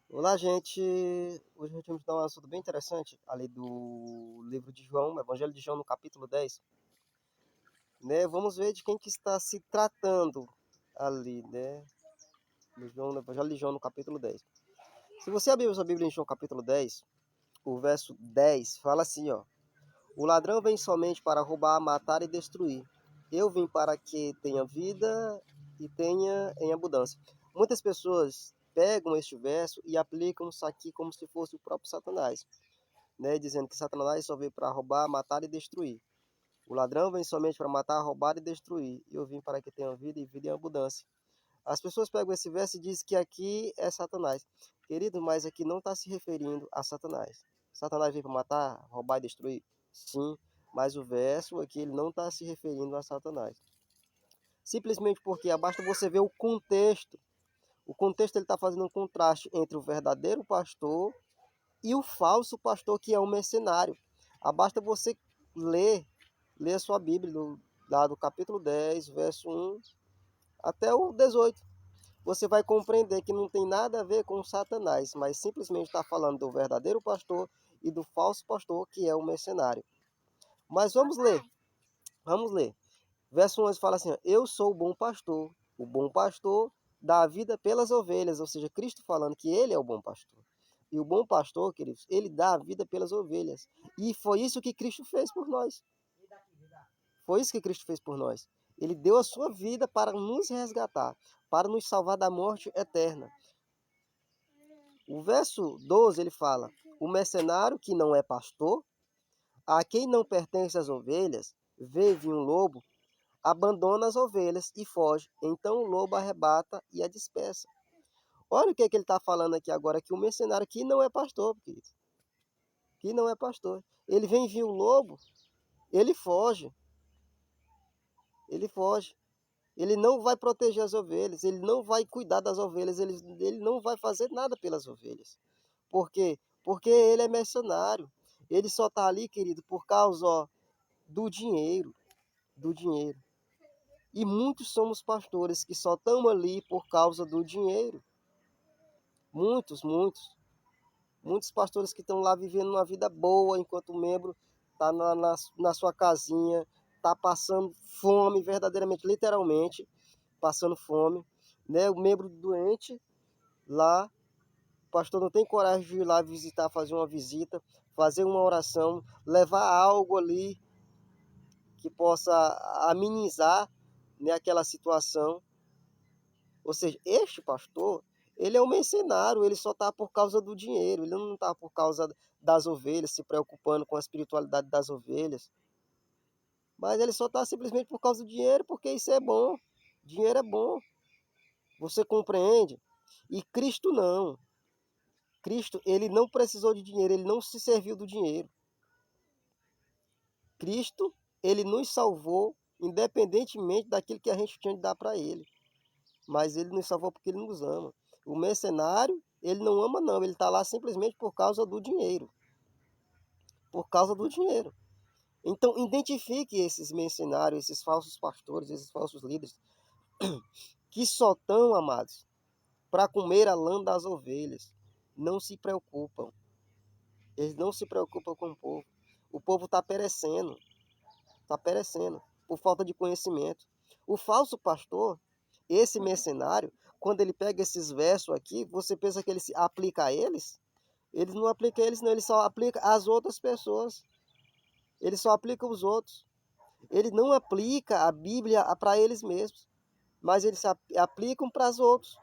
Olá, gente! Hoje a gente vai dar um assunto bem interessante ali do livro de João, Evangelho de João, no capítulo 10, né? Vamos ver de quem que está se tratando ali, né? No Evangelho de João, no capítulo 10. Se você abrir a sua Bíblia em João, capítulo 10, o verso 10 fala assim, ó: O ladrão vem somente para roubar, matar e destruir. Eu vim para que tenha vida e tenha em abundância. Muitas pessoas pegam este verso e aplicam isso aqui como se fosse o próprio Satanás, né? Dizendo que Satanás só veio para roubar, matar e destruir. O ladrão vem somente para matar, roubar e destruir. Eu vim para que tenha vida e vida em abundância. As pessoas pegam esse verso e dizem que aqui é Satanás. Querido, mas aqui não está se referindo a Satanás. Satanás veio para matar, roubar e destruir? Sim, mas o verso aqui ele não está se referindo a Satanás. Simplesmente porque basta você ver o contexto. O contexto ele está fazendo um contraste entre o verdadeiro pastor e o falso pastor, que é um mercenário. Basta você ler a sua Bíblia, lá do capítulo 10, verso 1 até o 18. Você vai compreender que não tem nada a ver com Satanás, mas simplesmente está falando do verdadeiro pastor e do falso pastor, que é o mercenário. Mas vamos ler. Verso 11 fala assim: Eu sou o bom pastor dá a vida pelas ovelhas, ou seja, Cristo falando que ele é o bom pastor. E o bom pastor, queridos, ele dá a vida pelas ovelhas. E foi isso que Cristo fez por nós. Foi isso que Cristo fez por nós. Ele deu a sua vida para nos resgatar, para nos salvar da morte eterna. O verso 12 ele fala: O mercenário que não é pastor, a quem não pertence as ovelhas, vê vir um lobo, abandona as ovelhas e foge. Então o lobo arrebata e a dispersa. Olha o que, é que ele está falando aqui agora, que o mercenário que não é pastor, querido, que não é pastor. Ele vem vir o lobo, ele foge, ele foge. Ele não vai proteger as ovelhas, ele não vai cuidar das ovelhas, ele não vai fazer nada pelas ovelhas. Por quê? Porque ele é mercenário. Ele só está ali, querido, por causa do dinheiro, do dinheiro. E muitos somos pastores que só estão ali por causa do dinheiro. Muitos, muitos. Muitos pastores que estão lá vivendo uma vida boa, enquanto o membro está na sua casinha, está passando fome, verdadeiramente, literalmente, passando fome. Né? O membro doente lá, o pastor não tem coragem de ir lá visitar, fazer uma visita, fazer uma oração, levar algo ali que possa amenizar, né, aquela situação. Ou seja, este pastor, ele é um mercenário, ele só está por causa do dinheiro, ele não está por causa das ovelhas, se preocupando com a espiritualidade das ovelhas. Mas ele só está simplesmente por causa do dinheiro, porque isso é bom. Dinheiro é bom. Você compreende? E Cristo não. Cristo, ele não precisou de dinheiro, ele não se serviu do dinheiro. Cristo, ele nos salvou independentemente daquilo que a gente tinha de dar para ele. Mas ele nos salvou porque ele nos ama. O mercenário, ele não ama não, ele está lá simplesmente por causa do dinheiro. Por causa do dinheiro. Então, identifique esses mercenários, esses falsos pastores, esses falsos líderes, que só estão, amados, para comer a lã das ovelhas. Não se preocupam. Eles não se preocupam com o povo. O povo está perecendo, por falta de conhecimento. O falso pastor, esse mercenário, quando ele pega esses versos aqui, você pensa que ele se aplica a eles? Ele não aplica a eles, não, ele só aplica às outras pessoas. Ele só aplica os outros. Ele não aplica a Bíblia para eles mesmos, mas eles se aplicam para os outros.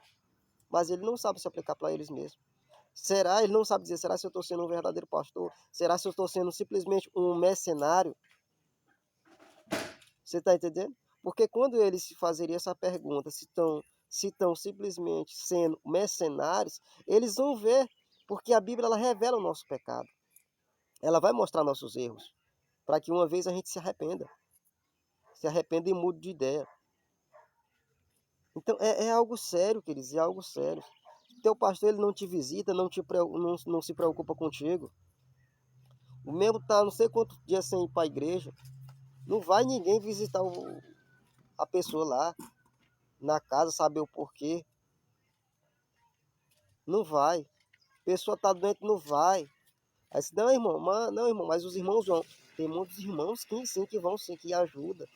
Mas ele não sabe se aplicar para eles mesmos. Será? Ele não sabe dizer, será se eu estou sendo um verdadeiro pastor? Será se eu estou sendo simplesmente um mercenário? Você está entendendo? Porque quando eles fazeriam essa pergunta, se estão simplesmente sendo mercenários, eles vão ver, porque a Bíblia ela revela o nosso pecado. Ela vai mostrar nossos erros, para que uma vez a gente se arrependa e mude de ideia. Então é algo sério, queridos, é algo sério. Teu pastor ele não te visita, não se preocupa contigo. O membro está não sei quantos dias sem ir para a igreja. Não vai ninguém visitar a pessoa lá na casa, saber o porquê. Não vai. pessoa tá doente, não vai. Aí você, não, irmão, não, irmão, mas os irmãos vão. Tem muitos irmãos que sim, que vão sim, que ajudam.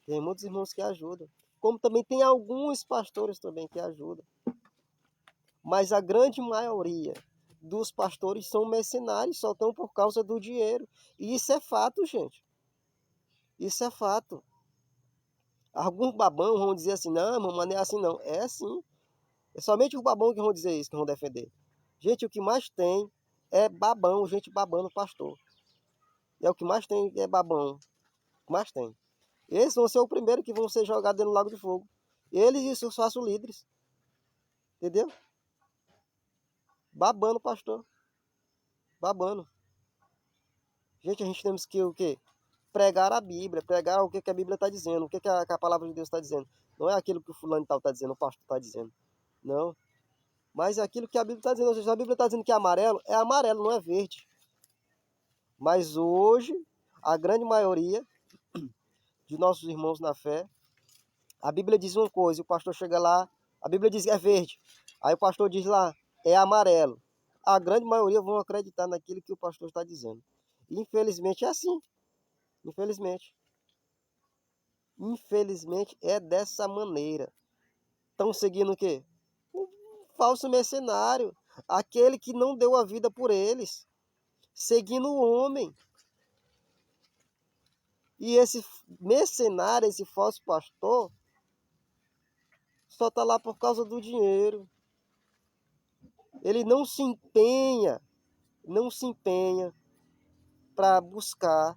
Tem muitos irmãos que ajudam. Como também tem alguns pastores também que ajudam. Mas a grande maioria dos pastores são mercenários, só estão por causa do dinheiro. E isso é fato, gente. Isso é fato. Alguns babão vão dizer assim, não, mas não é assim não. É assim. É somente os babão que vão dizer isso, que vão defender. Gente, o que mais tem é babão, gente babando pastor. É o que mais tem, é babão. O que mais tem. Esses vão ser o primeiro que vão ser jogados dentro do lago de fogo. Eles e seus falsos líderes. Entendeu? Babando pastor. Babando. Gente, a gente temos que o quê? Pregar a Bíblia, pregar o que, que a Bíblia está dizendo, o que, que a palavra de Deus está dizendo. Não é aquilo que o fulano tal está dizendo, o pastor está dizendo. Não. Mas é aquilo que a Bíblia está dizendo. Ou seja, a Bíblia está dizendo que é amarelo, não é verde. Mas hoje, a grande maioria de nossos irmãos na fé, a Bíblia diz uma coisa, e o pastor chega lá, a Bíblia diz que é verde. Aí o pastor diz lá, é amarelo. A grande maioria vão acreditar naquilo que o pastor está dizendo. E, infelizmente é assim. Infelizmente. Infelizmente é dessa maneira. Estão seguindo o quê? Um falso mercenário. Aquele que não deu a vida por eles. Seguindo o homem. E esse mercenário, esse falso pastor, só está lá por causa do dinheiro. Ele não se empenha para buscar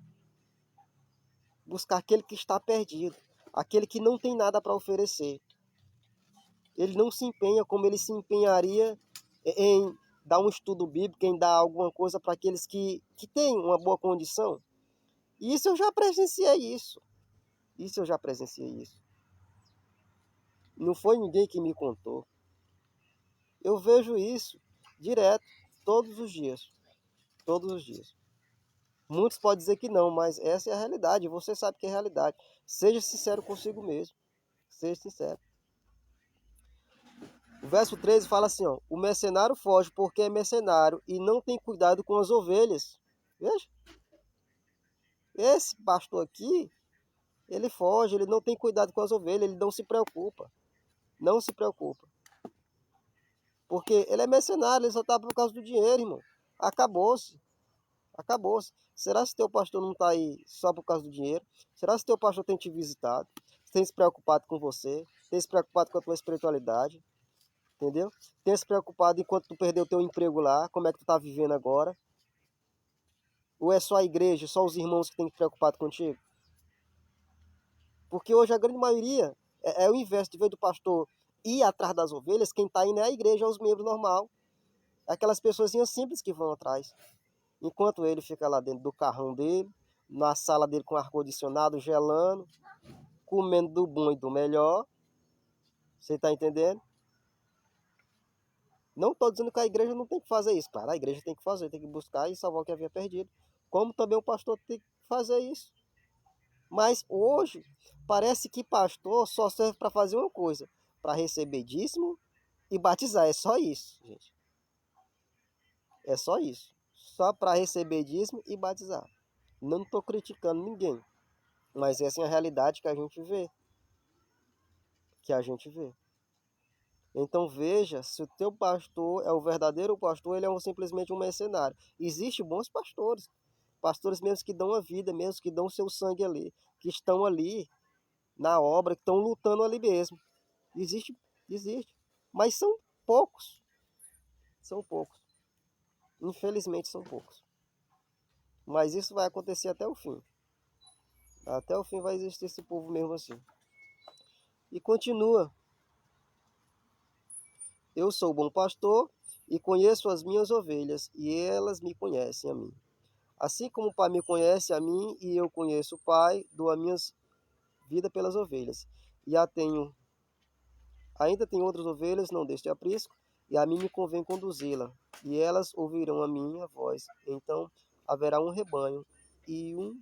aquele que está perdido, aquele que não tem nada para oferecer. Ele não se empenha como ele se empenharia em dar um estudo bíblico, em dar alguma coisa para aqueles que têm uma boa condição. E isso eu já presenciei isso. Isso eu já presenciei isso. Não foi ninguém que me contou. Eu vejo isso direto, todos os dias. Todos os dias. Muitos podem dizer que não, mas essa é a realidade. Você sabe que é a realidade. Seja sincero consigo mesmo. Seja sincero. O verso 13 fala assim, ó, o mercenário foge porque é mercenário e não tem cuidado com as ovelhas. Veja. Esse pastor aqui, ele foge, ele não tem cuidado com as ovelhas, ele não se preocupa. Não se preocupa. Porque ele é mercenário, ele só está por causa do dinheiro, irmão. Acabou-se. Acabou-se. Será que teu pastor não está aí só por causa do dinheiro? Será que teu pastor tem te visitado? Tem se preocupado com você? Tem se preocupado com a tua espiritualidade? Entendeu? Tem se preocupado enquanto tu perdeu teu emprego lá, como é que tu está vivendo agora? Ou é só a igreja, só os irmãos que têm se preocupado contigo? Porque hoje a grande maioria é o inverso, de vez do pastor ir atrás das ovelhas, quem está indo é a igreja, é os membros normal. É aquelas pessoas simples que vão atrás. Enquanto ele fica lá dentro do carrão dele, na sala dele com ar-condicionado, gelando, comendo do bom e do melhor. Você está entendendo? Não estou dizendo que a igreja não tem que fazer isso. Claro, a igreja tem que fazer, tem que buscar e salvar o que havia perdido. Como também o pastor tem que fazer isso. Mas hoje, parece que pastor só serve para fazer uma coisa. Para receber dízimo e batizar. É só isso, gente. É só isso. Só para receber dízimo e batizar. Não estou criticando ninguém. Mas essa é a realidade que a gente vê. Que a gente vê. Então veja, se o teu pastor é o verdadeiro pastor, ele é simplesmente um mercenário. Existem bons pastores. Pastores mesmo que dão a vida, mesmo que dão o seu sangue ali. Que estão ali na obra, que estão lutando ali mesmo. Existe, existe. Mas são poucos. São poucos. Infelizmente são poucos. Mas isso vai acontecer até o fim. Até o fim vai existir esse povo mesmo assim. E continua. Eu sou o bom pastor e conheço as minhas ovelhas, e elas me conhecem a mim. Assim como o Pai me conhece a mim e eu conheço o Pai, dou a minha vida pelas ovelhas. E ainda tenho outras ovelhas, não deste aprisco, e a mim me convém conduzi-la, e elas ouvirão a minha voz. Então haverá um rebanho e um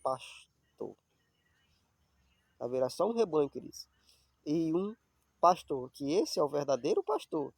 pastor. Haverá só um rebanho, queridos, e um pastor, que esse é o verdadeiro pastor,